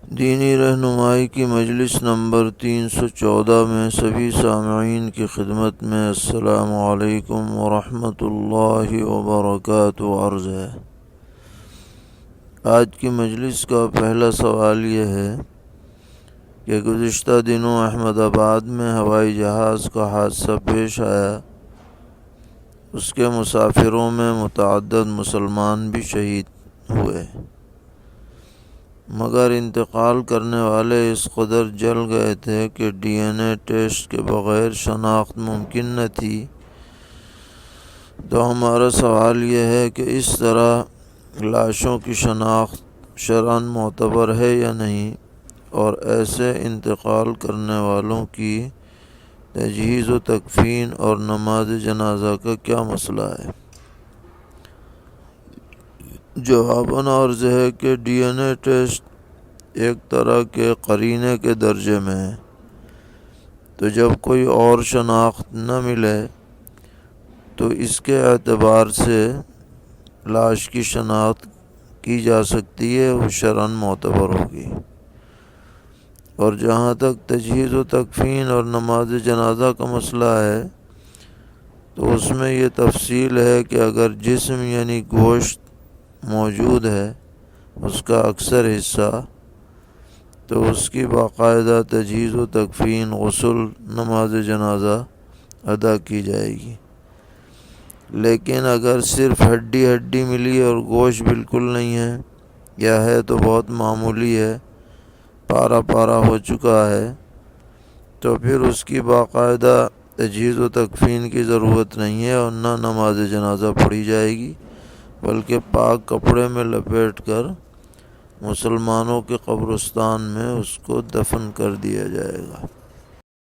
دینی رہنمائی کی مجلس نمبر 314 میں سبھی سامعین کی خدمت میں السلام علیکم ورحمۃ اللہ وبرکاتہ عرض ہے۔ آج کی مجلس کا پہلا سوال یہ ہے کہ گزشتہ دنوں احمد آباد میں ہوائی جہاز کا حادثہ پیش آیا۔ اس کے مسافروں میں متعدد مسلمان بھی شہید ہوئے، مگر انتقال کرنے والے اس قدر جل گئے تھے کہ ڈی این اے ٹیسٹ کے بغیر شناخت ممکن نہ تھی۔ تو ہمارا سوال یہ ہے کہ اس طرح لاشوں کی شناخت شرعاً معتبر ہے یا نہیں، اور ایسے انتقال کرنے والوں کی تجہیز و تکفین اور نماز جنازہ کا کیا مسئلہ ہے؟ جواباً عرض ہے کہ ڈی این اے ٹیسٹ ایک طرح کے قرینے کے درجے میں ہے، تو جب کوئی اور شناخت نہ ملے تو اس کے اعتبار سے لاش کی شناخت کی جا سکتی ہے، وہ شرعاً معتبر ہوگی۔ اور جہاں تک تجہیز و تکفین اور نماز جنازہ کا مسئلہ ہے تو اس میں یہ تفصیل ہے کہ اگر جسم یعنی گوشت موجود ہے، اس کا اکثر حصہ، تو اس کی باقاعدہ تجہیز و تکفین، غسل، نماز جنازہ ادا کی جائے گی۔ لیکن اگر صرف ہڈی ملی اور گوشت بالکل نہیں ہے، یا ہے تو بہت معمولی ہے، پارا ہو چکا ہے، تو پھر اس کی باقاعدہ تجہیز و تکفین کی ضرورت نہیں ہے اور نہ نماز جنازہ پڑھی جائے گی، بلکہ پاک کپڑے میں لپیٹ کر مسلمانوں کے قبرستان میں اس کو دفن کر دیا جائے گا۔